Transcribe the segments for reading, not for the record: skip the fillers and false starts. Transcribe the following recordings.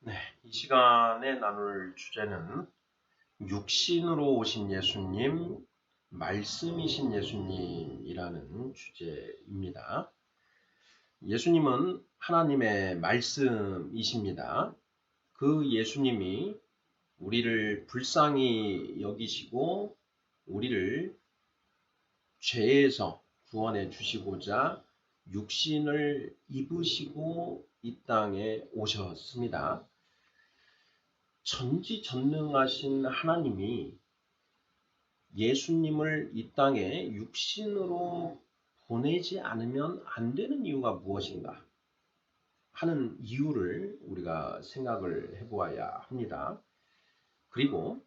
네, 이 시간에 나눌 주제는 육신으로 오신 예수님, 말씀이신 예수님이라는 주제입니다. 예수님은 하나님의 말씀이십니다. 그 예수님이 우리를 불쌍히 여기시고 우리를 죄에서 구원해 주시고자 육신을 입으시고 이 땅에 오셨습니다. 전지전능하신 하나님이 예수님을 이 땅에 육신으로 보내지 않으면 안 되는 이유가 무엇인가 하는 이유를 우리가 생각을 해보아야 합니다. 그리고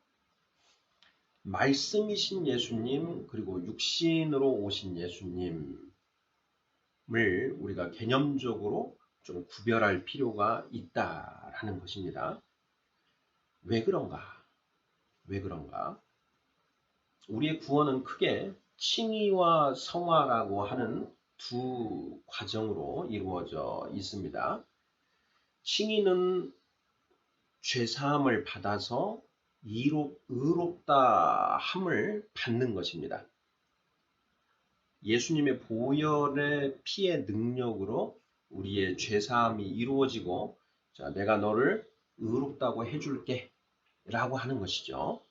말씀이신 예수님 그리고 육신으로 오신 예수님을 우리가 개념적으로 좀 구별할 필요가 있다라는 것입니다. 왜 그런가? 왜 그런가? 우리의 구원은 크게 칭의와 성화라고 하는 두 과정으로 이루어져 있습니다. 칭의는 죄사함을 받아서 의롭다 함을 받는 것입니다. 예수님의 보혈의 피의 능력으로 우리의 죄사함이 이루어지고 자, 내가 너를 의롭다고 해줄게 라고 하는 것이죠.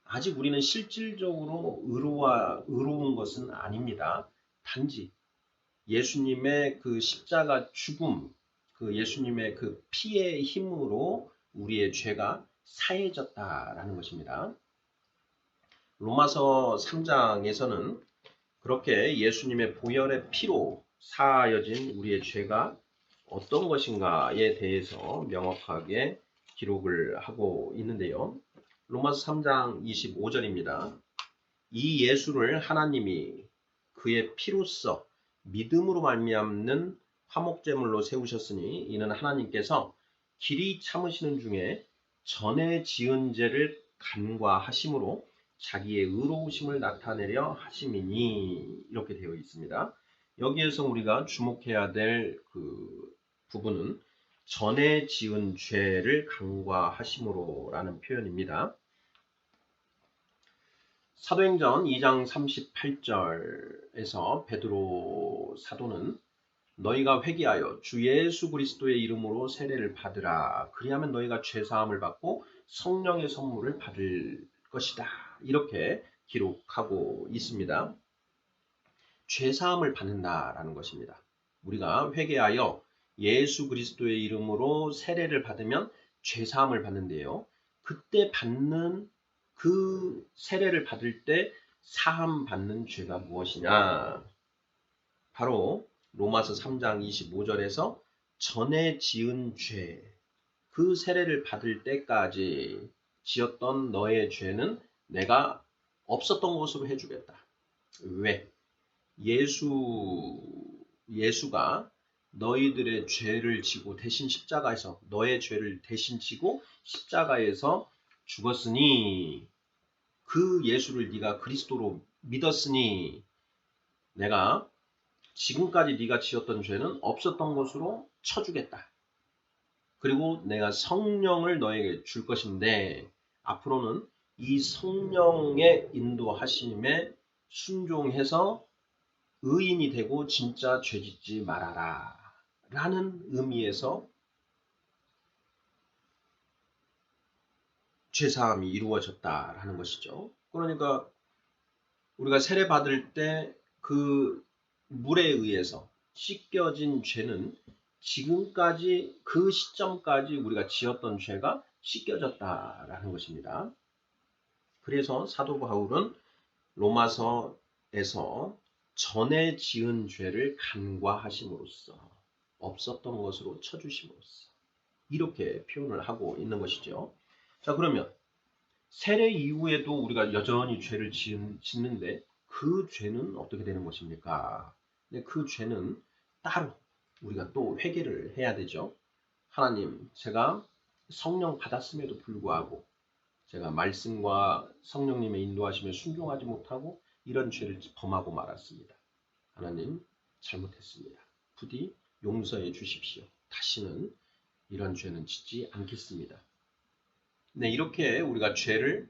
아직 우리는 실질적으로 의로운 것은 아닙니다. 단지 예수님의 그 십자가 죽음, 그 예수님의 그 피의 힘으로 우리의 죄가 사해졌다라는 것입니다. 로마서 3장에서는 그렇게 예수님의 보혈의 피로 사하여진 우리의 죄가 어떤 것인가에 대해서 명확하게 기록을 하고 있는데요. 로마서 3장 25절입니다. 이 예수를 하나님이 그의 피로써 믿음으로 말미암는 화목제물로 세우셨으니 이는 하나님께서 길이 참으시는 중에 전에 지은 죄를 간과하심으로 자기의 의로우심을 나타내려 하심이니 이렇게 되어 있습니다. 여기에서 우리가 주목해야 될 그 부분은 전에 지은 죄를 간과하심으로라는 표현입니다. 사도행전 2장 38절에서 베드로 사도는 너희가 회개하여 주 예수 그리스도의 이름으로 세례를 받으라. 그리하면 너희가 죄사함을 받고 성령의 선물을 받을 것이다. 이렇게 기록하고 있습니다. 죄사함을 받는다라는 것입니다. 우리가 회개하여 예수 그리스도의 이름으로 세례를 받으면 죄사함을 받는데요. 그때 받는 그 세례를 받을 때 사함 받는 죄가 무엇이냐? 바로 로마서 3장 25절에서 전에 지은 죄, 그 세례를 받을 때까지 지었던 너의 죄는 내가 없었던 것으로 해주겠다. 왜? 예수가 너희들의 죄를 지고 대신 십자가에서 너의 죄를 대신 지고 십자가에서 죽었으니 그 예수를 네가 그리스도로 믿었으니 내가 지금까지 네가 지었던 죄는 없었던 것으로 쳐주겠다. 그리고 내가 성령을 너에게 줄 것인데 앞으로는 이 성령의 인도하심에 순종해서 의인이 되고 진짜 죄짓지 말아라 라는 의미에서 죄사함이 이루어졌다라는 것이죠. 그러니까 우리가 세례 받을 때 그 물에 의해서 씻겨진 죄는 지금까지 그 시점까지 우리가 지었던 죄가 씻겨졌다라는 것입니다. 그래서 사도 바울은 로마서에서 전에 지은 죄를 간과하심으로써 없었던 것으로 쳐주심으로써 이렇게 표현을 하고 있는 것이죠. 자, 그러면 세례 이후에도 우리가 여전히 죄를 짓는데 그 죄는 어떻게 되는 것입니까? 그 죄는 따로 우리가 또 회개를 해야 되죠. 하나님, 제가 성령 받았음에도 불구하고 제가 말씀과 성령님의 인도하심에 순종하지 못하고 이런 죄를 범하고 말았습니다. 하나님, 잘못했습니다. 부디 용서해 주십시오. 다시는 이런 죄는 짓지 않겠습니다. 네, 이렇게 우리가 죄를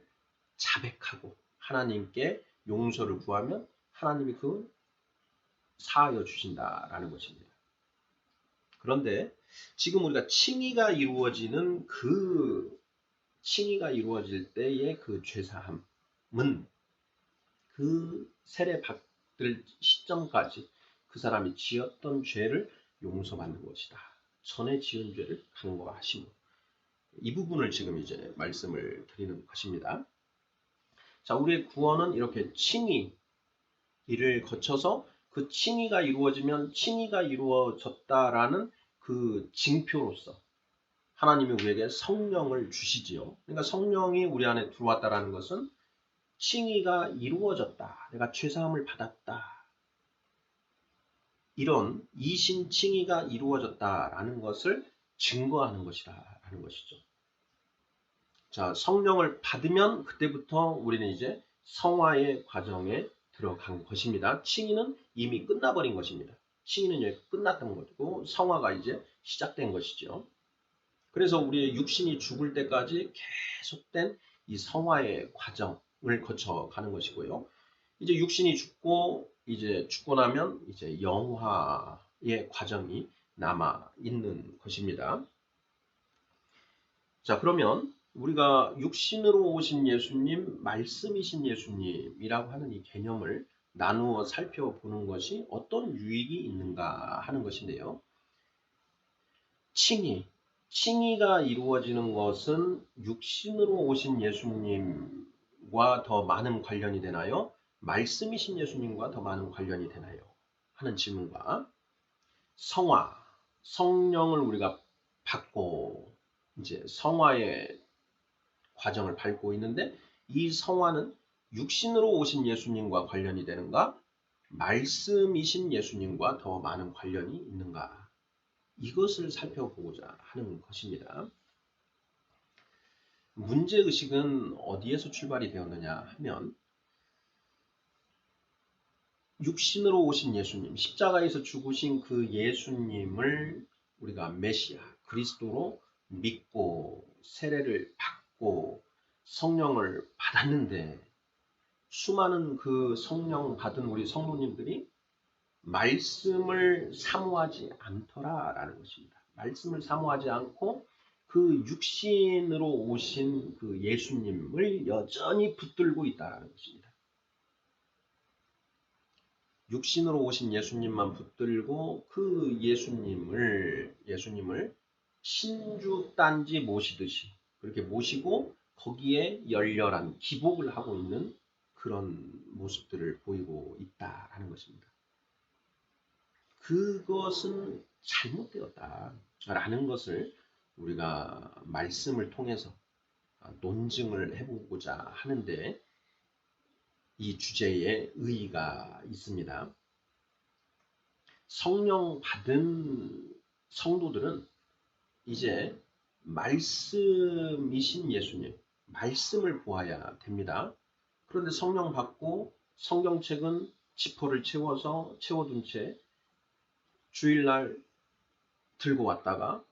자백하고 하나님께 용서를 구하면 하나님이 그 사하여 주신다라는 것입니다. 그런데 지금 우리가 칭의가 이루어질 때의 그 죄사함은 그 세례 받을 시점까지 그 사람이 지었던 죄를 용서받는 것이다. 전에 지은 죄를 간과하심으로. 이 부분을 지금 이제 말씀을 드리는 것입니다. 자, 우리의 구원은 이렇게 칭의를 거쳐서 그 칭의가 이루어지면 칭의가 이루어졌다라는 그 징표로서 하나님이 우리에게 성령을 주시지요. 그러니까 성령이 우리 안에 들어왔다라는 것은 칭의가 이루어졌다. 내가 죄사함을 받았다. 이런 이신 칭의가 이루어졌다라는 것을 증거하는 것이라는 것이죠. 자, 성령을 받으면 그때부터 우리는 이제 성화의 과정에 들어간 것입니다. 칭의는 이미 끝나버린 것입니다. 칭의는 여기 끝났던 것이고 성화가 이제 시작된 것이죠. 그래서 우리의 육신이 죽을 때까지 계속된 이 성화의 과정을 거쳐가는 것이고요. 이제 육신이 죽고 나면 이제 영화의 과정이 남아 있는 것입니다. 자, 그러면 우리가 육신으로 오신 예수님, 말씀이신 예수님이라고 하는 이 개념을 나누어 살펴보는 것이 어떤 유익이 있는가 하는 것인데요. 칭의가 이루어지는 것은 육신으로 오신 예수님과 더 많은 관련이 되나요? 말씀이신 예수님과 더 많은 관련이 되나요? 하는 질문과 성령을 우리가 받고 이제 성화의 과정을 밟고 있는데 이 성화는 육신으로 오신 예수님과 관련이 되는가? 말씀이신 예수님과 더 많은 관련이 있는가? 이것을 살펴보고자 하는 것입니다. 문제의식은 어디에서 출발이 되었느냐 하면 육신으로 오신 예수님, 십자가에서 죽으신 그 예수님을 우리가 메시아, 그리스도로 믿고 세례를 받고 성령을 받았는데 수많은 그 성령 받은 우리 성도님들이 말씀을 사모하지 않더라라는 것입니다. 말씀을 사모하지 않고 그 육신으로 오신 그 예수님을 여전히 붙들고 있다라는 것입니다. 육신으로 오신 예수님만 붙들고 그 예수님을 신주단지 모시듯이 그렇게 모시고 거기에 열렬한 기복을 하고 있는 그런 모습들을 보이고 있다라는 것입니다. 그것은 잘못되었다라는 것을 우리가 말씀을 통해서 논증을 해보고자 하는데 이 주제에 의의가 있습니다. 성령 받은 성도들은 이제 말씀이신 예수님, 말씀을 보아야 됩니다. 그런데 성령 받고 성경책은 지퍼를 채워둔 채 주일날 들고 왔다가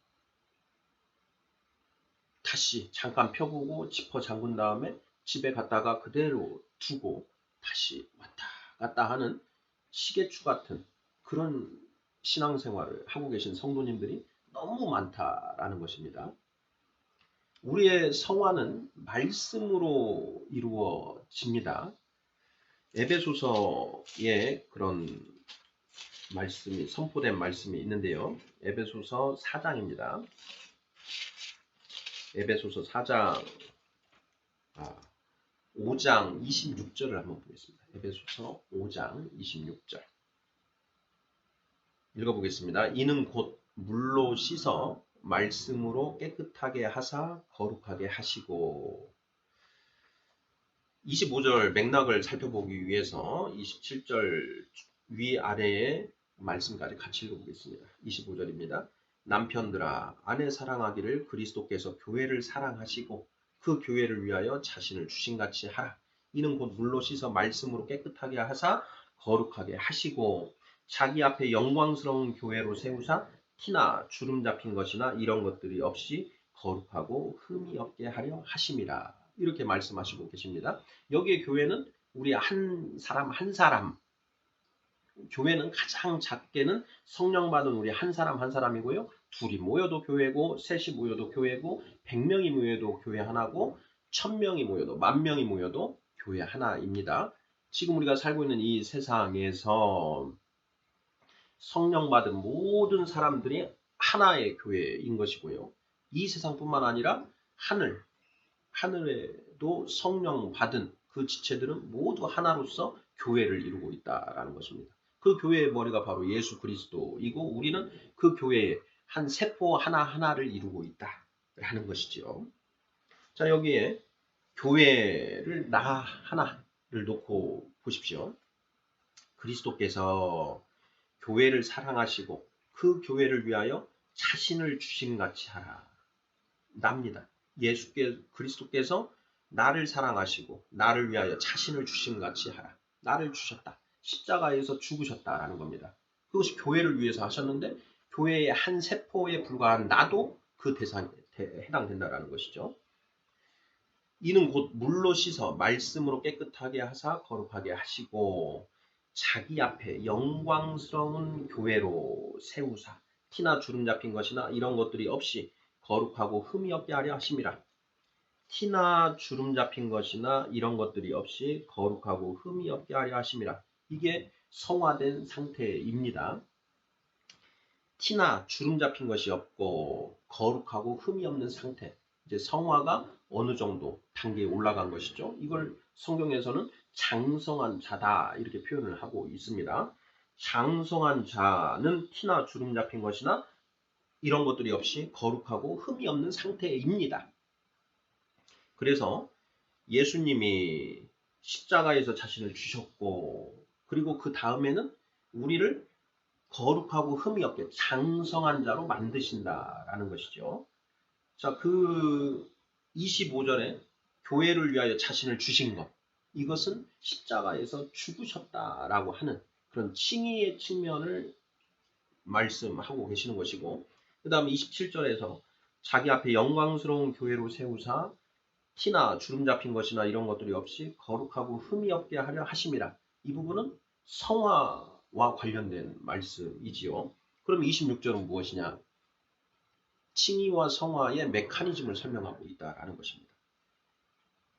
다시 잠깐 펴보고 지퍼 잠근 다음에 집에 갔다가 그대로 두고 다시 왔다 갔다 하는 시계추 같은 그런 신앙생활을 하고 계신 성도님들이 너무 많다라는 것입니다. 우리의 성화는 말씀으로 이루어집니다. 에베소서에 그런 선포된 말씀이 있는데요. 에베소서 4장입니다. 에베소서 4장 5장 26절을 한번 보겠습니다. 에베소서 5장 26절 읽어보겠습니다. 이는 곧 물로 씻어 말씀으로 깨끗하게 하사 거룩하게 하시고 25절 맥락을 살펴보기 위해서 27절 위아래의 말씀까지 같이 읽어보겠습니다. 25절입니다. 남편들아 아내 사랑하기를 그리스도께서 교회를 사랑하시고 그 교회를 위하여 자신을 주신같이 하라. 이는 곧 물로 씻어 말씀으로 깨끗하게 하사 거룩하게 하시고 자기 앞에 영광스러운 교회로 세우사 티나 주름 잡힌 것이나 이런 것들이 없이 거룩하고 흠이 없게 하려 하심이라. 이렇게 말씀하시고 계십니다. 여기에 교회는 우리 한 사람 한 사람, 교회는 가장 작게는 성령 받은 우리 한 사람 한 사람이고요. 둘이 모여도 교회고, 셋이 모여도 교회고, 100명이 모여도 교회 하나고, 1000명이 모여도, 10,000명이 모여도 교회 하나입니다. 지금 우리가 살고 있는 이 세상에서 성령 받은 모든 사람들이 하나의 교회인 것이고요. 이 세상뿐만 아니라 하늘에도 성령 받은 그 지체들은 모두 하나로서 교회를 이루고 있다라는 것입니다. 그 교회의 머리가 바로 예수 그리스도이고 우리는 그 교회의 한 세포 하나하나를 이루고 있다라는 것이지요. 자, 여기에 교회를 나 하나를 놓고 보십시오. 그리스도께서 교회를 사랑하시고 그 교회를 위하여 자신을 주심같이 하라. 납니다. 그리스도께서 나를 사랑하시고 나를 위하여 자신을 주심같이 하라. 나를 주셨다. 십자가에서 죽으셨다라는 겁니다. 그것이 교회를 위해서 하셨는데 교회의 한 세포에 불과한 나도 그 대상에 해당된다라는 것이죠. 이는 곧 물로 씻어 말씀으로 깨끗하게 하사 거룩하게 하시고 자기 앞에 영광스러운 교회로 세우사 티나 주름 잡힌 것이나 이런 것들이 없이 거룩하고 흠이 없게 하려 하심이라. 티나 주름 잡힌 것이나 이런 것들이 없이 거룩하고 흠이 없게 하려 하심이라. 이게 성화된 상태입니다. 티나 주름 잡힌 것이 없고 거룩하고 흠이 없는 상태. 이제 성화가 어느 정도 단계에 올라간 것이죠. 이걸 성경에서는 장성한 자다 이렇게 표현을 하고 있습니다. 장성한 자는 티나 주름 잡힌 것이나 이런 것들이 없이 거룩하고 흠이 없는 상태입니다. 그래서 예수님이 십자가에서 자신을 주셨고 그리고 그 다음에는 우리를 거룩하고 흠이 없게 장성한 자로 만드신다라는 것이죠. 자, 그 25절에 교회를 위하여 자신을 주신 것, 이것은 십자가에서 죽으셨다라고 하는 그런 칭의의 측면을 말씀하고 계시는 것이고, 그 다음에 27절에서 자기 앞에 영광스러운 교회로 세우사 티나 주름 잡힌 것이나 이런 것들이 없이 거룩하고 흠이 없게 하려 하심이라. 이 부분은 성화와 관련된 말씀이지요. 그럼 26절은 무엇이냐? 칭의와 성화의 메커니즘을 설명하고 있다라는 것입니다.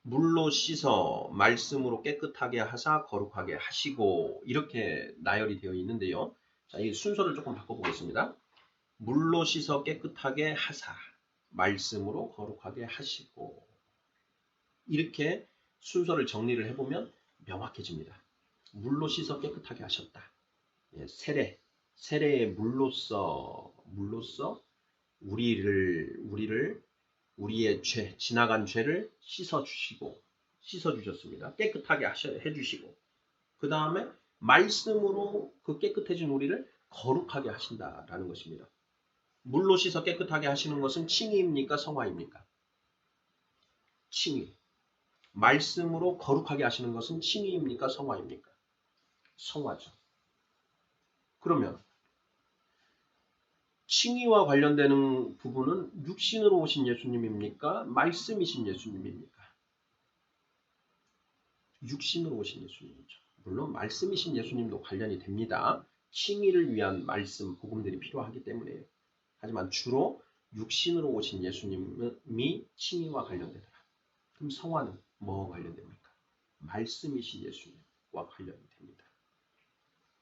물로 씻어 말씀으로 깨끗하게 하사 거룩하게 하시고 이렇게 나열이 되어 있는데요. 자, 이 순서를 조금 바꿔보겠습니다. 물로 씻어 깨끗하게 하사 말씀으로 거룩하게 하시고 이렇게 순서를 정리를 해보면 명확해집니다. 물로 씻어 깨끗하게 하셨다. 세례의 물로써 우리의 지나간 죄를 씻어주셨습니다. 깨끗하게 해주시고, 그 다음에 말씀으로 그 깨끗해진 우리를 거룩하게 하신다라는 것입니다. 물로 씻어 깨끗하게 하시는 것은 칭의입니까? 성화입니까? 칭의. 말씀으로 거룩하게 하시는 것은 칭의입니까? 성화입니까? 성화죠. 그러면 칭의와 관련되는 부분은 육신으로 오신 예수님입니까? 말씀이신 예수님입니까? 육신으로 오신 예수님이죠. 물론 말씀이신 예수님도 관련이 됩니다. 칭의를 위한 말씀, 복음들이 필요하기 때문에요. 하지만 주로 육신으로 오신 예수님이 칭의와 관련되더라. 그럼 성화는 뭐와 관련됩니까? 말씀이신 예수님과 관련이 됩니다.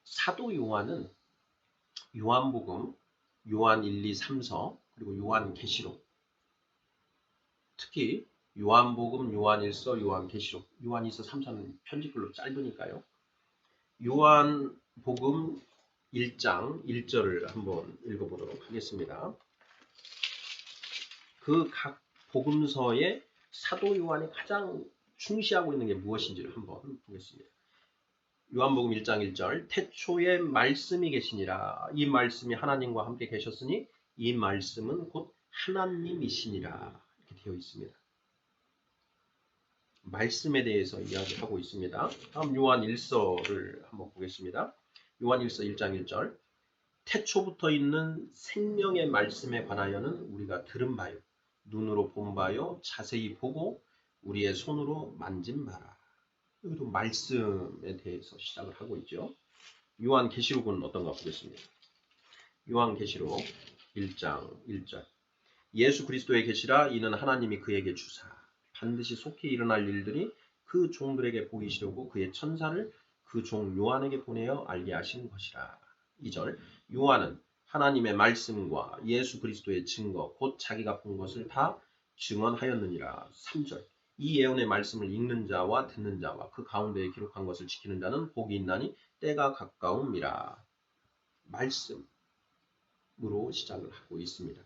사도 요한은 요한복음, 요한 1, 2, 3서, 그리고 요한계시록, 특히 요한복음, 요한1서, 요한계시록, 요한2서, 3서는 편집글로 짧으니까요. 요한복음 1장 1절을 한번 읽어보도록 하겠습니다. 그 각 복음서에 사도 요한이 가장 중시하고 있는 게 무엇인지를 한번 보겠습니다. 요한복음 1장 1절 태초에 말씀이 계시니라. 이 말씀이 하나님과 함께 계셨으니 이 말씀은 곧 하나님이시니라. 이렇게 되어 있습니다. 말씀에 대해서 이야기하고 있습니다. 다음 요한 1서를 한번 보겠습니다. 요한 1서 1장 1절 태초부터 있는 생명의 말씀에 관하여는 우리가 들은 바요, 눈으로 본 바요, 자세히 보고 우리의 손으로 만진 바라. 여기도 말씀에 대해서 시작을 하고 있죠. 요한계시록은 어떤가 보겠습니다. 요한계시록 1장 1절. 예수 그리스도의 계시라. 이는 하나님이 그에게 주사 반드시 속히 일어날 일들이 그 종들에게 보이시려고 그의 천사를 그 종 요한에게 보내어 알게 하신 것이라. 2절. 요한은 하나님의 말씀과 예수 그리스도의 증거 곧 자기가 본 것을 다 증언하였느니라. 3절. 이 예언의 말씀을 읽는 자와 듣는 자와 그 가운데에 기록한 것을 지키는 자는 복이 있나니 때가 가까움이라. 말씀으로 시작을 하고 있습니다.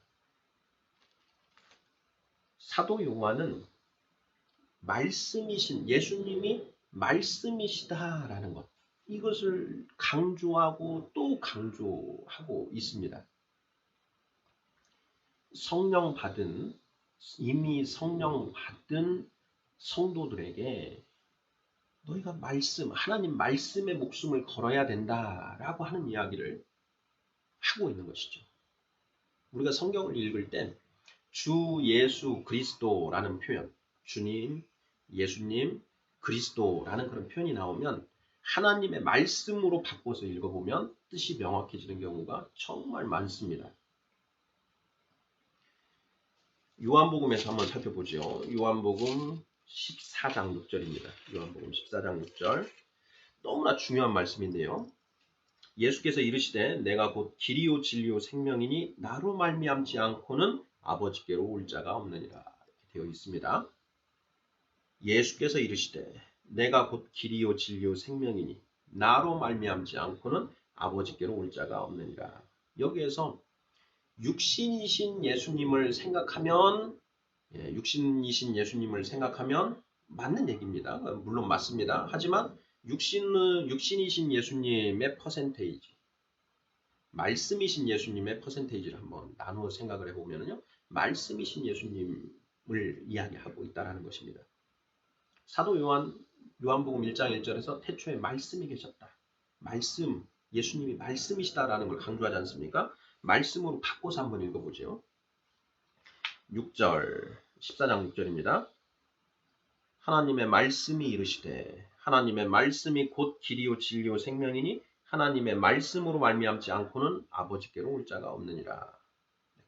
사도 요한은 말씀이신 예수님이 말씀이시다라는 것, 이것을 강조하고 또 강조하고 있습니다. 이미 성령 받은 성도들에게 너희가 하나님 말씀에 목숨을 걸어야 된다라고 하는 이야기를 하고 있는 것이죠. 우리가 성경을 읽을 때 주 예수 그리스도라는 표현, 주님, 예수님, 그리스도라는 그런 표현이 나오면 하나님의 말씀으로 바꿔서 읽어보면 뜻이 명확해지는 경우가 정말 많습니다. 요한복음에서 한번 살펴보죠. 요한복음 14장 6절입니다. 요한복음 14장 6절. 너무나 중요한 말씀인데요. 예수께서 이르시되 내가 곧 길이요 진리요 생명이니 나로 말미암지 않고는 아버지께로 올 자가 없느니라. 이렇게 되어 있습니다. 예수께서 이르시되 내가 곧 길이요 진리요 생명이니 나로 말미암지 않고는 아버지께로 올 자가 없느니라. 여기에서 육신이신 예수님을 생각하면 맞는 얘기입니다. 물론 맞습니다. 하지만 육신이신 예수님의 퍼센테이지, 말씀이신 예수님의 퍼센테이지를 한번 나누어 생각을 해보면요, 말씀이신 예수님을 이야기하고 있다는 것입니다. 사도 요한복음 1장 1절에서 태초에 말씀이 계셨다. 예수님이 말씀이시다라는 걸 강조하지 않습니까? 말씀으로 바꿔서 한번 읽어보죠. 6절, 14장 6절입니다. 하나님의 말씀이 이르시되 하나님의 말씀이 곧 길이요 진리요 생명이니 하나님의 말씀으로 말미암지 않고는 아버지께로 올 자가 없느니라.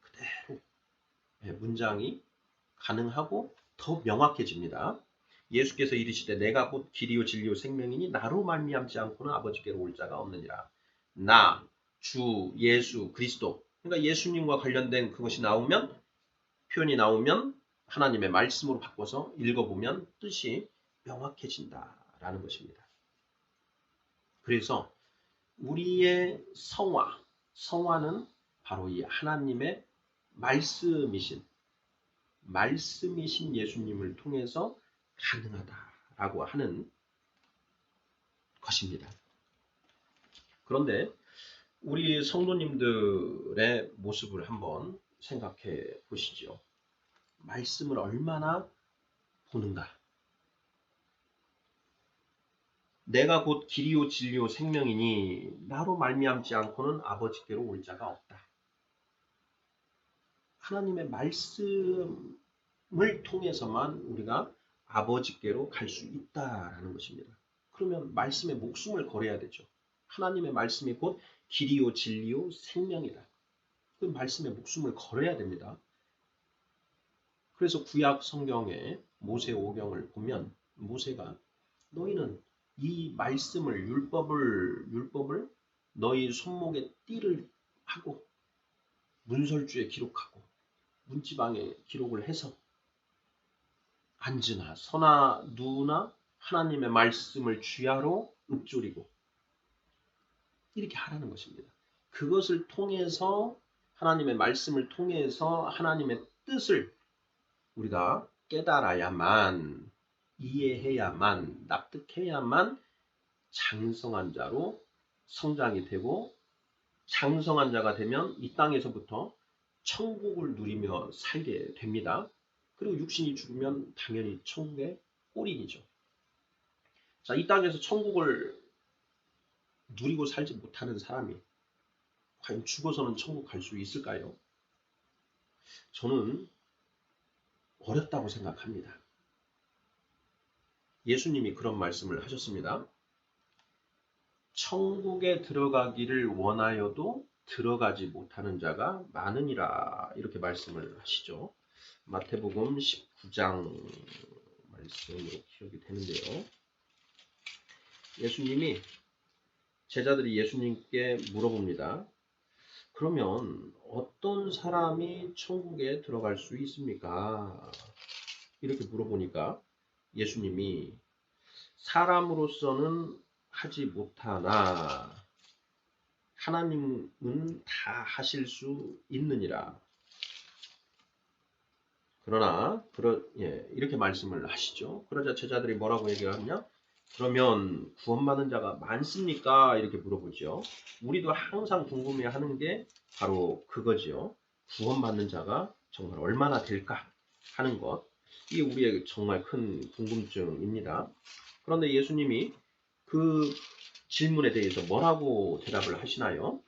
그대로 문장이 가능하고 더 명확해집니다. 예수께서 이르시되 내가 곧 길이요 진리요 생명이니 나로 말미암지 않고는 아버지께로 올 자가 없느니라. 나, 주, 예수, 그리스도. 그러니까 예수님과 관련된 표현이 나오면 하나님의 말씀으로 바꿔서 읽어보면 뜻이 명확해진다라는 것입니다. 그래서 우리의 성화는 바로 이 하나님의 말씀이신 예수님을 통해서 가능하다라고 하는 것입니다. 그런데 우리 성도님들의 모습을 한번 생각해 보시죠. 말씀을 얼마나 보는가? 내가 곧 길이요 진리요 생명이니 나로 말미암지 않고는 아버지께로 올 자가 없다. 하나님의 말씀을 통해서만 우리가 아버지께로 갈 수 있다라는 것입니다. 그러면 말씀에 목숨을 걸어야 되죠. 하나님의 말씀이 곧 길이요 진리요 생명이다. 그 말씀에 목숨을 걸어야 됩니다. 그래서 구약 성경의 모세 오경을 보면 모세가 너희는 이 말씀을 율법을 너희 손목에 띠를 하고 문설주에 기록하고 문지방에 기록을 해서 앉으나 서나 누우나 하나님의 말씀을 주야로 읊조리고 이렇게 하라는 것입니다. 그것을 통해서 하나님의 말씀을 통해서 하나님의 뜻을 우리가 깨달아야만, 이해해야만, 납득해야만 장성한 자로 성장이 되고, 장성한 자가 되면 이 땅에서부터 천국을 누리며 살게 됩니다. 그리고 육신이 죽으면 당연히 천국의 꼴인이죠. 자, 이 땅에서 천국을 누리고 살지 못하는 사람이 과연 죽어서는 천국 갈 수 있을까요? 저는 어렵다고 생각합니다. 예수님이 그런 말씀을 하셨습니다. 천국에 들어가기를 원하여도 들어가지 못하는 자가 많으니라 이렇게 말씀을 하시죠. 마태복음 19장 말씀으로 기억이 되는데요. 예수님이 제자들이 예수님께 물어봅니다. 그러면 어떤 사람이 천국에 들어갈 수 있습니까? 이렇게 물어보니까 예수님이 사람으로서는 하지 못하나 하나님은 다 하실 수 있느니라. 그러나 이렇게 말씀을 하시죠. 그러자 제자들이 뭐라고 얘기하냐? 그러면 구원받는 자가 많습니까? 이렇게 물어보죠. 우리도 항상 궁금해하는 게 바로 그거지요. 구원받는 자가 정말 얼마나 될까 하는 것. 이게 우리의 정말 큰 궁금증입니다. 그런데 예수님이 그 질문에 대해서 뭐라고 대답을 하시나요?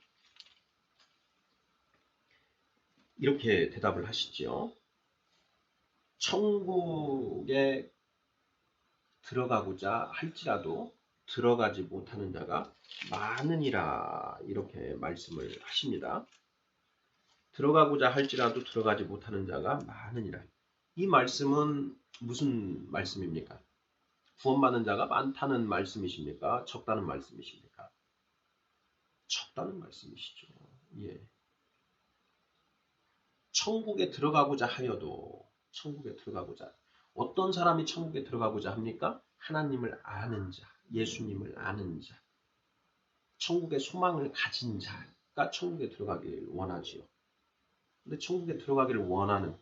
이렇게 대답을 하시죠. 천국에 들어가고자 할지라도 들어가지 못하는 자가 많으니라 이렇게 말씀을 하십니다. 들어가고자 할지라도 들어가지 못하는 자가 많으니라. 이 말씀은 무슨 말씀입니까? 구원받는 자가 많다는 말씀이십니까? 적다는 말씀이십니까? 적다는 말씀이시죠. 예. 천국에 들어가고자 하여도 천국에 들어가고자 어떤 사람이 천국에 들어가고자 합니까? 하나님을 아는 자, 예수님을 아는 자, 천국의 소망을 가진 자가 천국에 들어가기를 원하지요. 근데 천국에 들어가기를 원하는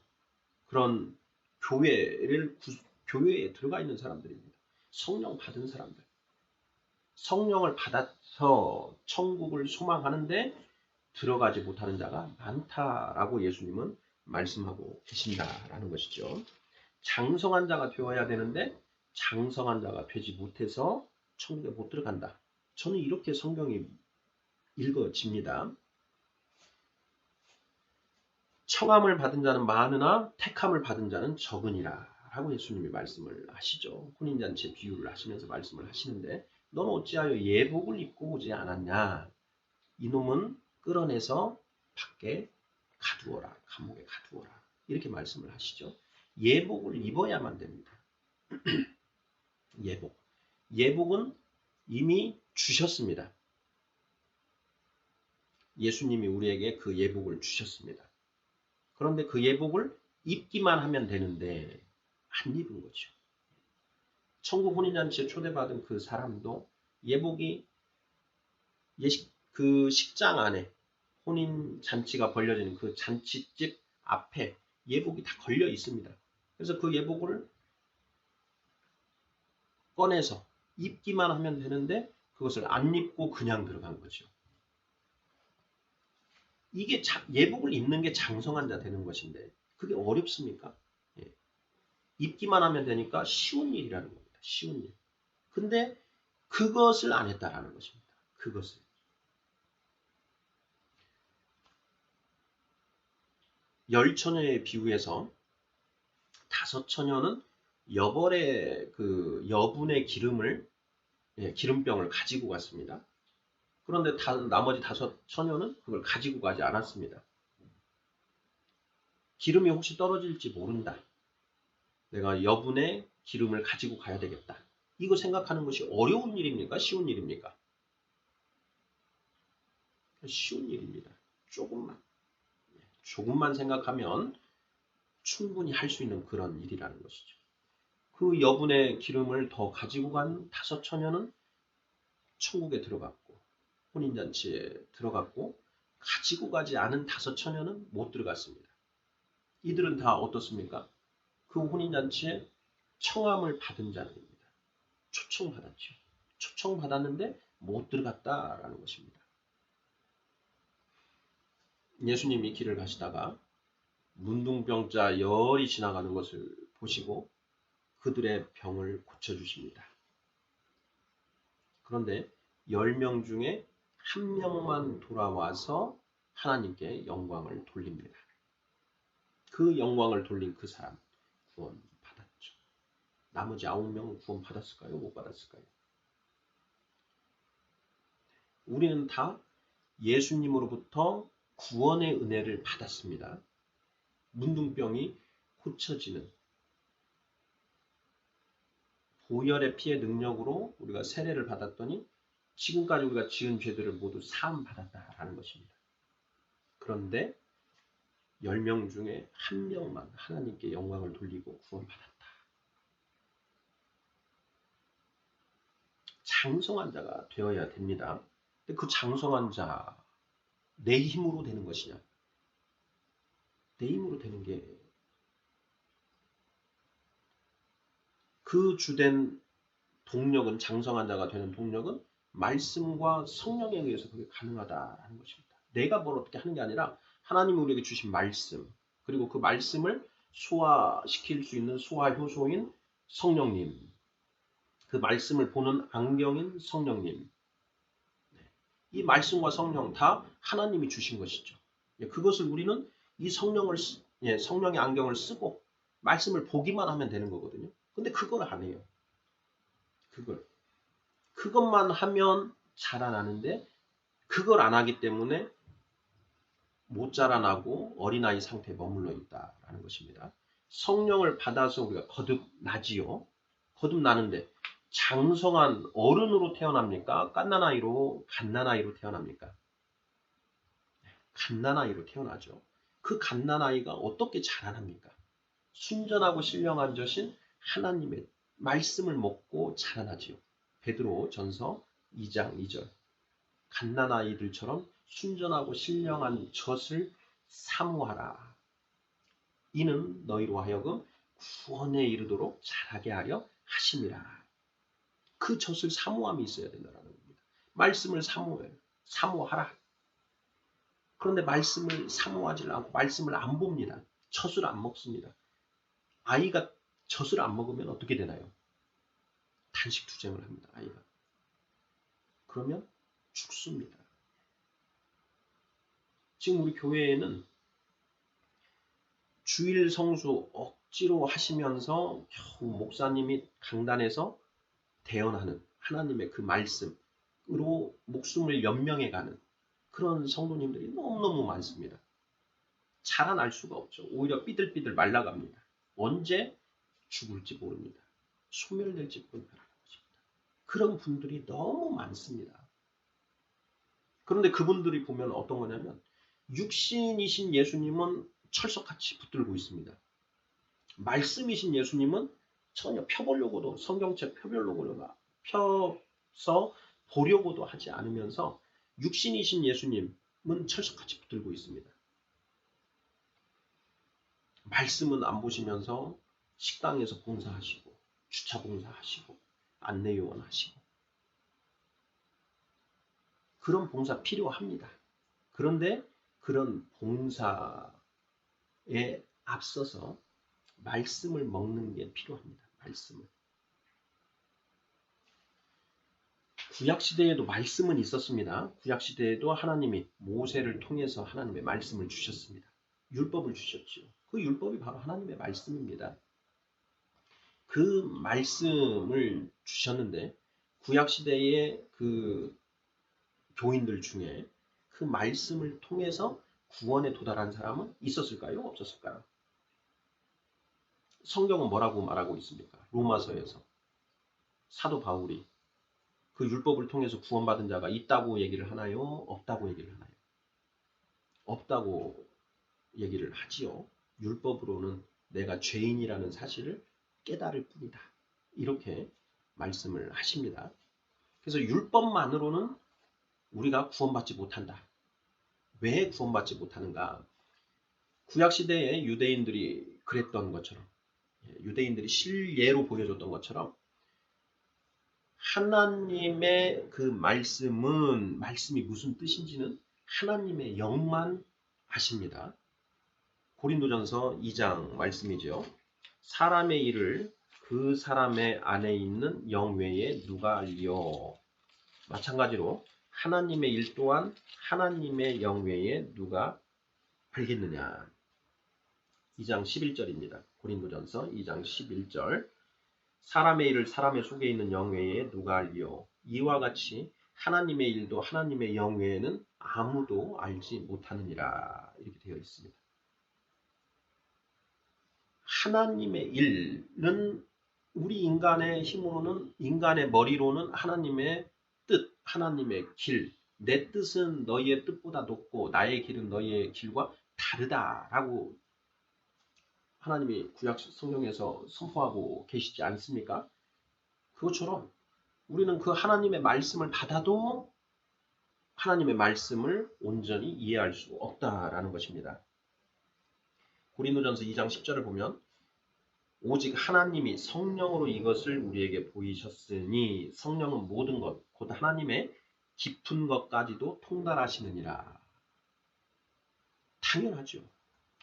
그런 교회에 들어가 있는 사람들입니다. 성령 받은 사람들. 성령을 받아서 천국을 소망하는데 들어가지 못하는 자가 많다라고 예수님은 말씀하고 계신다라는 것이죠. 장성한 자가 되어야 되는데 장성한 자가 되지 못해서 천국에 못 들어간다. 저는 이렇게 성경이 읽어집니다. 청함을 받은 자는 많으나 택함을 받은 자는 적으니라 라고 예수님이 말씀을 하시죠. 혼인잔치 비유를 하시면서 말씀을 하시는데 너는 어찌하여 예복을 입고 오지 않았냐. 이놈은 끌어내서 밖에 가두어라. 감옥에 가두어라. 이렇게 말씀을 하시죠. 예복을 입어야만 됩니다. 예복. 예복은 이미 주셨습니다. 예수님이 우리에게 그 예복을 주셨습니다. 그런데 그 예복을 입기만 하면 되는데 안 입은 거죠. 천국 혼인잔치에 초대받은 그 사람도 예복이 그 식장 안에 혼인잔치가 벌려지는 그 잔치집 앞에 예복이 다 걸려 있습니다. 그래서 그 예복을 꺼내서 입기만 하면 되는데 그것을 안 입고 그냥 들어간 거죠. 이게 예복을 입는 게 장성한 자 되는 것인데 그게 어렵습니까? 예. 입기만 하면 되니까 쉬운 일이라는 겁니다. 쉬운 일. 근데 그것을 안 했다라는 것입니다. 그것을. 열처녀의 비유에서 5처녀는 여벌의 그 여분의 기름병을 가지고 갔습니다. 그런데 나머지 5처녀는 그걸 가지고 가지 않았습니다. 기름이 혹시 떨어질지 모른다. 내가 여분의 기름을 가지고 가야 되겠다. 이거 생각하는 것이 어려운 일입니까? 쉬운 일입니까? 쉬운 일입니다. 조금만 생각하면 충분히 할 수 있는 그런 일이라는 것이죠. 그 여분의 기름을 더 가지고 간 5처녀는 천국에 들어갔고 혼인잔치에 들어갔고 가지고 가지 않은 5처녀는 못 들어갔습니다. 이들은 다 어떻습니까? 그 혼인잔치에 청함을 받은 자들입니다. 초청받았죠. 초청받았는데 못 들어갔다라는 것입니다. 예수님이 길을 가시다가 문둥병자 열이 지나가는 것을 보시고 그들의 병을 고쳐주십니다. 그런데 10명 중에 1명만 돌아와서 하나님께 영광을 돌립니다. 그 영광을 돌린 그 사람 구원 받았죠. 나머지 9명은 구원 받았을까요? 못 받았을까요? 우리는 다 예수님으로부터 구원의 은혜를 받았습니다. 문둥병이 고쳐지는 보혈의 피의 능력으로 우리가 세례를 받았더니 지금까지 우리가 지은 죄들을 모두 사함 받았다라는 것입니다. 그런데 10명 중에 1명만 하나님께 영광을 돌리고 구원받았다. 장성한 자가 되어야 됩니다. 근데 그 장성한 자, 내 힘으로 되는 것이냐? 내 힘으로 되는 게 그 주된 동력은, 장성한 자가 되는 동력은 말씀과 성령에 의해서 그게 가능하다는 것입니다. 내가 뭘 어떻게 하는 게 아니라 하나님이 우리에게 주신 말씀, 그리고 그 말씀을 소화시킬 수 있는 소화 효소인 성령님, 그 말씀을 보는 안경인 성령님, 이 말씀과 성령 다 하나님이 주신 것이죠. 그것을 우리는 이 성령의 안경을 쓰고 말씀을 보기만 하면 되는 거거든요. 근데 그걸 안 해요. 그것만 하면 자라나는데 그걸 안 하기 때문에 못 자라나고 어린아이 상태에 머물러 있다라는 것입니다. 성령을 받아서 우리가 거듭나지요. 거듭나는데 장성한 어른으로 태어납니까? 갓난아이로 태어납니까? 갓난아이로 태어나죠. 그 갓난아이가 어떻게 자라납니까? 순전하고 신령한 젖인 하나님의 말씀을 먹고 자라나지요. 베드로 전서 2장 2절. 갓난아이들처럼 순전하고 신령한 젖을 사모하라. 이는 너희로 하여금 구원에 이르도록 자라게 하려 하심이라. 그 젖을 사모함이 있어야 된다는 겁니다. 말씀을 사모하라. 그런데 말씀을 사모하지 않고 말씀을 안 봅니다. 젖을 안 먹습니다. 아이가 젖을 안 먹으면 어떻게 되나요? 단식 투쟁을 합니다. 아이가. 그러면 죽습니다. 지금 우리 교회에는 주일 성수 억지로 하시면서 겨우 목사님이 강단에서 대언하는 하나님의 그 말씀으로 목숨을 연명해가는 그런 성도님들이 너무너무 많습니다. 자라날 수가 없죠. 오히려 삐들삐들 말라갑니다. 언제 죽을지 모릅니다. 소멸될지 모른다는 것입니다. 그런 분들이 너무 많습니다. 그런데 그분들이 보면 어떤 거냐면 육신이신 예수님은 철석같이 붙들고 있습니다. 말씀이신 예수님은 전혀 펴보려고도 성경책 펴서 보려고도 하지 않으면서 육신이신 예수님은 철석같이 붙들고 있습니다. 말씀은 안 보시면서 식당에서 봉사하시고 주차 봉사하시고 안내요원 하시고 그런 봉사 필요합니다. 그런데 그런 봉사에 앞서서 말씀을 먹는 게 필요합니다. 말씀을. 구약시대에도 말씀은 있었습니다. 구약시대에도 하나님이 모세를 통해서 하나님의 말씀을 주셨습니다. 율법을 주셨죠. 그 율법이 바로 하나님의 말씀입니다. 그 말씀을 주셨는데 구약시대의 그 교인들 중에 그 말씀을 통해서 구원에 도달한 사람은 있었을까요? 없었을까요? 성경은 뭐라고 말하고 있습니까? 로마서에서 사도 바울이 그 율법을 통해서 구원받은 자가 있다고 얘기를 하나요? 없다고 얘기를 하나요? 없다고 얘기를 하지요. 율법으로는 내가 죄인이라는 사실을 깨달을 뿐이다. 이렇게 말씀을 하십니다. 그래서 율법만으로는 우리가 구원받지 못한다. 왜 구원받지 못하는가? 구약시대에 유대인들이 그랬던 것처럼, 유대인들이 실예로 보여줬던 것처럼 하나님의 그 말씀이 무슨 뜻인지는 하나님의 영만 아십니다. 고린도전서 2장 말씀이죠. 사람의 일을 그 사람의 안에 있는 영 외에 누가 알리요. 마찬가지로 하나님의 일 또한 하나님의 영 외에 누가 알겠느냐. 2장 11절입니다. 고린도전서 2장 11절. 사람의 일을 사람의 속에 있는 영 외에 누가 알리요. 이와 같이 하나님의 일도 하나님의 영 외에는 아무도 알지 못하느니라. 이렇게 되어 있습니다. 하나님의 일은 우리 인간의 힘으로는, 인간의 머리로는 하나님의 뜻, 하나님의 길, 내 뜻은 너희의 뜻보다 높고 나의 길은 너희의 길과 다르다라고 하나님이 구약 성경에서 선포하고 계시지 않습니까? 그것처럼 우리는 그 하나님의 말씀을 받아도 하나님의 말씀을 온전히 이해할 수 없다라는 것입니다. 고린도전서 2장 10절을 보면 오직 하나님이 성령으로 이것을 우리에게 보이셨으니 성령은 모든 것, 곧 하나님의 깊은 것까지도 통달하시느니라. 당연하죠.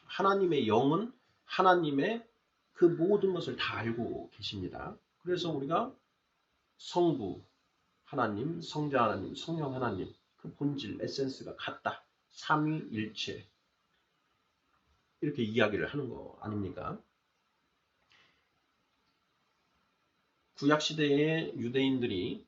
하나님의 영은 하나님의 그 모든 것을 다 알고 계십니다. 그래서 우리가 성부 하나님, 성자 하나님, 성령 하나님, 그 본질, 에센스가 같다. 삼위일체. 이렇게 이야기를 하는 거 아닙니까? 구약시대의 유대인들이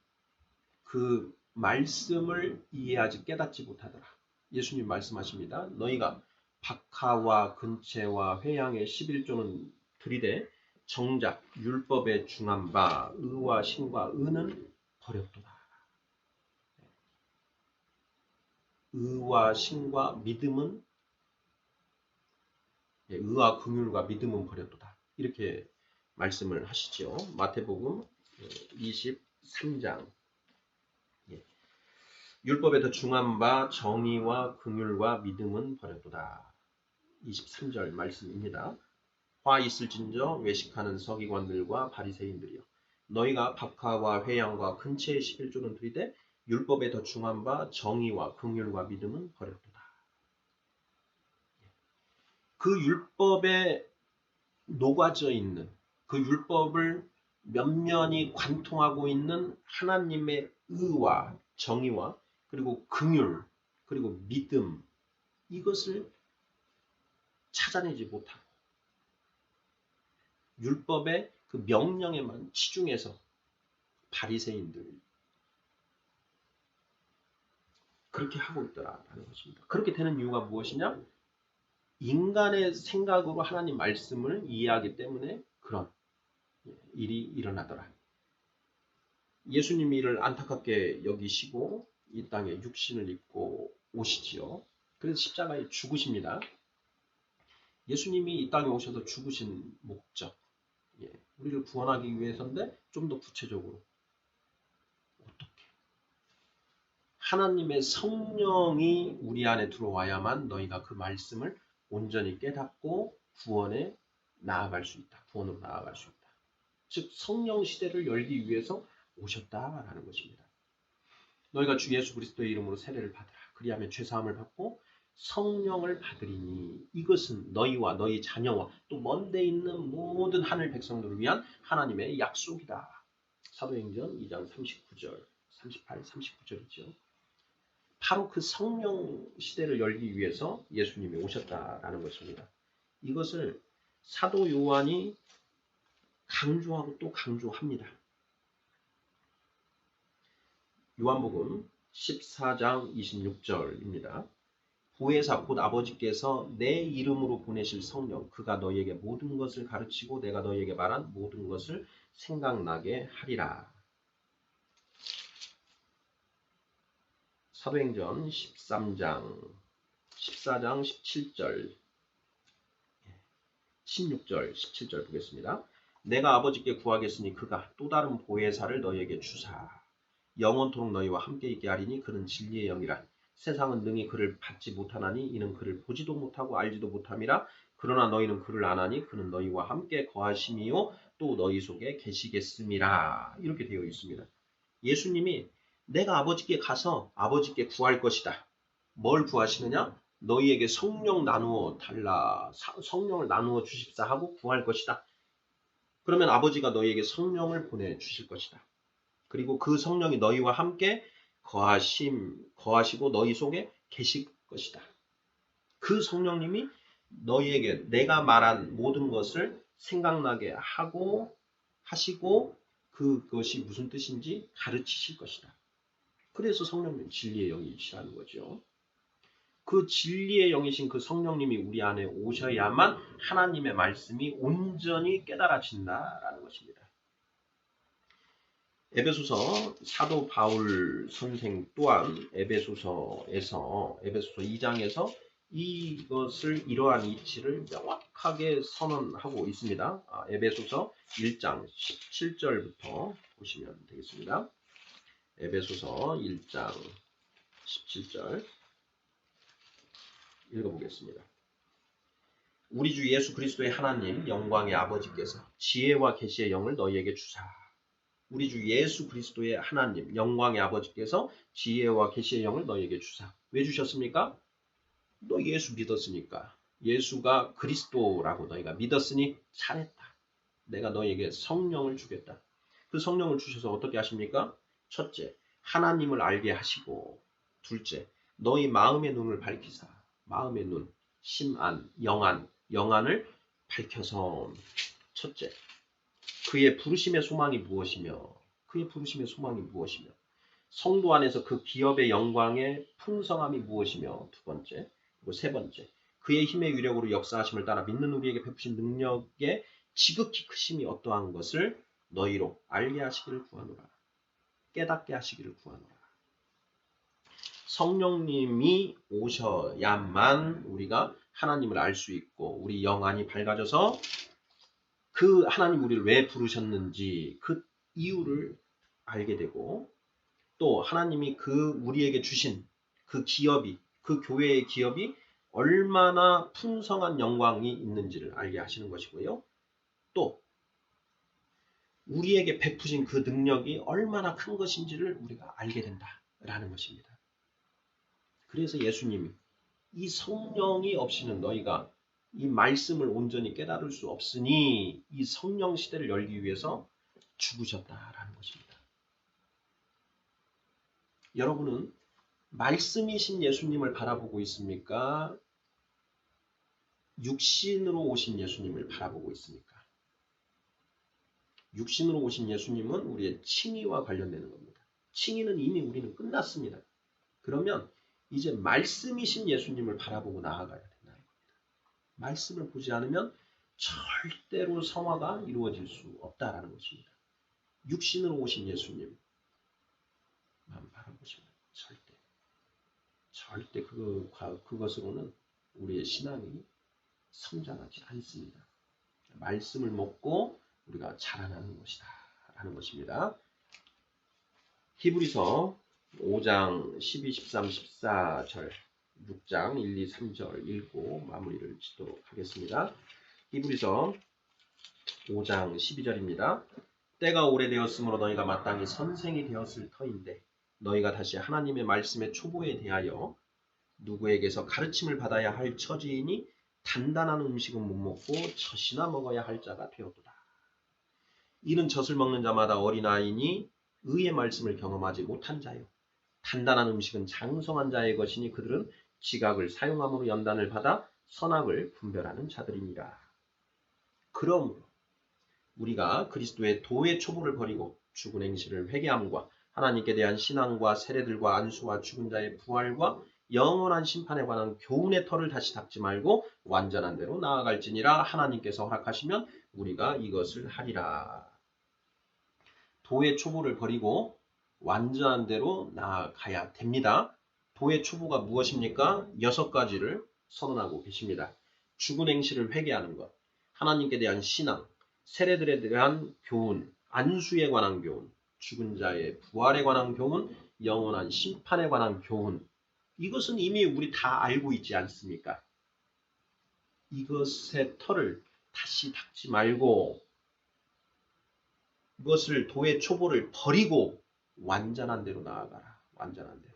그 말씀을 이해하지 깨닫지 못하더라. 예수님 말씀하십니다. 너희가 박하와 근체와 회양의 11조는 들이되 정작 율법에 중한 바 의와 신과 의는 버렸도다. 의와 신과 믿음은, 의와 긍휼과 믿음은 버렸도다. 이렇게 말씀을 하시죠. 마태복음 23장. 율법에 더 중한 바 정의와 긍휼과 믿음은 버렸도다. 23절 말씀입니다. 화 있을진저 외식하는 서기관들과 바리새인들이여, 너희가 박하와 회양과 근체의 11조는 들이되 율법에 더 중한 바 정의와 긍휼과 믿음은 버렸도다. 그 율법에 녹아져 있는, 그 율법을 면면히 관통하고 있는 하나님의 의와 정의와 그리고 긍휼 그리고 믿음, 이것을 찾아내지 못하고 율법의 그 명령에만 치중해서 바리새인들 그렇게 하고 있더라라는 것입니다. 그렇게 되는 이유가 무엇이냐? 인간의 생각으로 하나님 말씀을 이해하기 때문에 그런 일이 일어나더라. 예수님이 이를 안타깝게 여기시고 이 땅에 육신을 입고 오시지요. 그래서 십자가에 죽으십니다. 예수님이 이 땅에 오셔서 죽으신 목적, 우리를 구원하기 위해서인데 좀 더 구체적으로 어떻게? 하나님의 성령이 우리 안에 들어와야만 너희가 그 말씀을 온전히 깨닫고 구원에 나아갈 수 있다. 구원으로 나아갈 수 있다. 즉 성령 시대를 열기 위해서 오셨다라는 것입니다. 너희가 주 예수 그리스도의 이름으로 세례를 받으라. 그리하면 죄사함을 받고 성령을 받으리니 이것은 너희와 너희 자녀와 또 먼데 있는 모든 하늘 백성들을 위한 하나님의 약속이다. 사도행전 2장 39절, 38, 39절이죠. 바로 그 성령 시대를 열기 위해서 예수님이 오셨다라는 것입니다. 이것을 사도 요한이 강조하고 또 강조합니다. 요한복음 14장 26절입니다. 보혜사 곧 아버지께서 내 이름으로 보내실 성령, 그가 너희에게 모든 것을 가르치고 내가 너희에게 말한 모든 것을 생각나게 하리라. 사도행전 13장 14장 17절 16절 17절 보겠습니다. 내가 아버지께 구하겠으니 그가 또 다른 보혜사를 너희에게 주사 영원토록 너희와 함께 있게 하리니 그는 진리의 영이라. 세상은 능히 그를 받지 못하나니 이는 그를 보지도 못하고 알지도 못함이라. 그러나 너희는 그를 아나니 그는 너희와 함께 거하심이요 또 너희 속에 계시겠음이라. 이렇게 되어 있습니다. 예수님이 내가 아버지께 가서 아버지께 구할 것이다. 뭘 구하시느냐? 너희에게 성령 나누어 달라. 성령을 나누어 주십사 하고 구할 것이다. 그러면 아버지가 너희에게 성령을 보내주실 것이다. 그리고 그 성령이 너희와 함께 거하시고 너희 속에 계실 것이다. 그 성령님이 너희에게 내가 말한 모든 것을 생각나게 하시고 그것이 무슨 뜻인지 가르치실 것이다. 그래서 성령님 진리의 영이시라는 거죠. 그 진리의 영이신 그 성령님이 우리 안에 오셔야만 하나님의 말씀이 온전히 깨달아진다라는 것입니다. 에베소서 사도 바울 선생 또한 에베소서 2장에서 이것을 이러한 이치를 명확하게 선언하고 있습니다. 에베소서 1장 17절부터 보시면 되겠습니다. 에베소서 1장 17절 읽어보겠습니다. 우리 주 예수 그리스도의 하나님 영광의 아버지께서 지혜와 계시의 영을 너희에게 주사. 우리 주 예수 그리스도의 하나님 영광의 아버지께서 지혜와 계시의 영을 너희에게 주사. 왜 주셨습니까? 너 예수 믿었으니까. 예수가 그리스도라고 너희가 믿었으니 잘했다. 내가 너희에게 성령을 주겠다. 그 성령을 주셔서 어떻게 하십니까? 첫째, 하나님을 알게 하시고, 둘째, 너희 마음의 눈을 밝히사. 마음의 눈, 심안, 영안을 밝혀서 첫째, 그의 부르심의 소망이 무엇이며 성도 안에서 그 기업의 영광의 풍성함이 무엇이며 두 번째, 그리고 세 번째, 그의 힘의 위력으로 역사하심을 따라 믿는 우리에게 베푸신 능력의 지극히 크심이 어떠한 것을 너희로 알게 하시기를 구하노라. 깨닫게 하시기를 구하노라. 성령님이 오셔야만 우리가 하나님을 알 수 있고 우리 영안이 밝아져서 그 하나님 우리를 왜 부르셨는지 그 이유를 알게 되고 또 하나님이 그 우리에게 주신 그 기업이 그 교회의 기업이 얼마나 풍성한 영광이 있는지를 알게 하시는 것이고요. 또 우리에게 베푸신 그 능력이 얼마나 큰 것인지를 우리가 알게 된다라는 것입니다. 그래서 예수님이 이 성령이 없이는 너희가 이 말씀을 온전히 깨달을 수 없으니 이 성령 시대를 열기 위해서 죽으셨다라는 것입니다. 여러분은 말씀이신 예수님을 바라보고 있습니까? 육신으로 오신 예수님을 바라보고 있습니까? 육신으로 오신 예수님은 우리의 칭의와 관련되는 겁니다. 칭의는 이미 우리는 끝났습니다. 그러면 이제 말씀이신 예수님을 바라보고 나아가야 된다는 겁니다. 말씀을 보지 않으면 절대로 성화가 이루어질 수 없다라는 것입니다. 육신으로 오신 예수님만 바라보시면 절대 그것으로는 우리의 신앙이 성장하지 않습니다. 말씀을 먹고 우리가 자라나는 것이다 라는 것입니다. 히브리서 5장 12, 13, 14절 6장 1, 2, 3절 읽고 마무리를 짓도록 하겠습니다. 히브리서 5장 12절입니다. 때가 오래되었으므로 너희가 마땅히 선생이 되었을 터인데 너희가 다시 하나님의 말씀의 초보에 대하여 누구에게서 가르침을 받아야 할 처지이니 단단한 음식은 못 먹고 젖이나 먹어야 할 자가 되었도다. 이는 젖을 먹는 자마다 어린아이니 의의 말씀을 경험하지 못한 자요. 단단한 음식은 장성한 자의 것이니 그들은 지각을 사용함으로 연단을 받아 선악을 분별하는 자들이니라. 그러므로 우리가 그리스도의 도의 초보를 버리고 죽은 행실을 회개함과 하나님께 대한 신앙과 세례들과 안수와 죽은 자의 부활과 영원한 심판에 관한 교훈의 털을 다시 닦지 말고 완전한 대로 나아갈지니라. 하나님께서 허락하시면 우리가 이것을 하리라. 도의 초보를 버리고 완전한 대로 나아가야 됩니다. 도의 초보가 무엇입니까? 6가지를 선언하고 계십니다. 죽은 행실을 회개하는 것, 하나님께 대한 신앙, 세례들에 대한 교훈, 안수에 관한 교훈, 죽은 자의 부활에 관한 교훈, 영원한 심판에 관한 교훈. 이것은 이미 우리 다 알고 있지 않습니까? 이것의 털을 다시 닦지 말고 이것을 도의 초보를 버리고 완전한 대로 나아가라. 완전한 대로.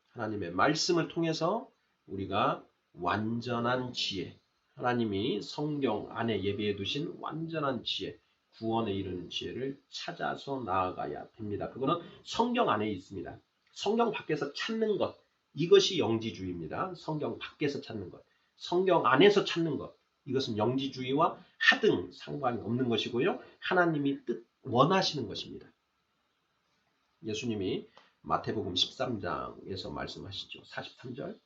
하나님의 말씀을 통해서 우리가 완전한 지혜, 하나님이 성경 안에 예비해 두신 완전한 지혜, 구원에 이르는 지혜를 찾아서 나아가야 됩니다. 그거는 성경 안에 있습니다. 성경 밖에서 찾는 것, 이것이 영지주의입니다. 성경 밖에서 찾는 것. 성경 안에서 찾는 것. 이것은 영지주의와 하등 상관이 없는 것이고요. 하나님이 원하시는 것입니다. 예수님이 마태복음 13장에서 말씀하시죠. 43절,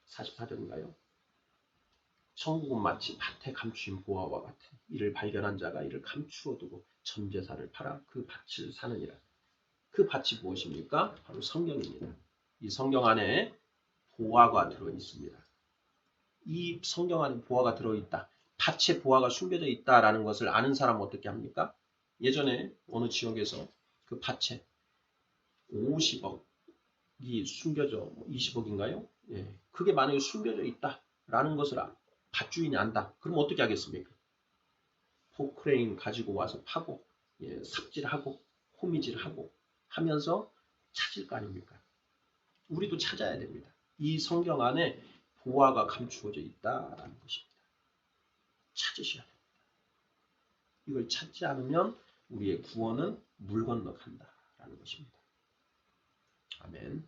44절인가요? 천국은 마치 밭에 감추인 보화와 같은 이를 발견한 자가 이를 감추어 두고 전 재산을 팔아 그 밭을 사느니라. 그 밭이 무엇입니까? 바로 성경입니다. 이 성경 안에 보화가 들어있습니다. 이 성경 안에 보화가 들어있다. 밭에 보화가 숨겨져 있다라는 것을 아는 사람은 어떻게 합니까? 예전에 어느 지역에서 그 밭에 50억이 숨겨져, 20억인가요? 예, 그게 만약에 숨겨져 있다라는 것을 밭주인이 안다. 그럼 어떻게 하겠습니까? 포크레인 가지고 와서 파고, 예, 삽질하고, 호미질하고 하면서 찾을 거 아닙니까? 우리도 찾아야 됩니다. 이 성경 안에 보화가 감추어져 있다라는 것입니다. 찾으셔야 됩니다. 이걸 찾지 않으면 우리의 구원은 물 건너간다라는 것입니다. 아멘.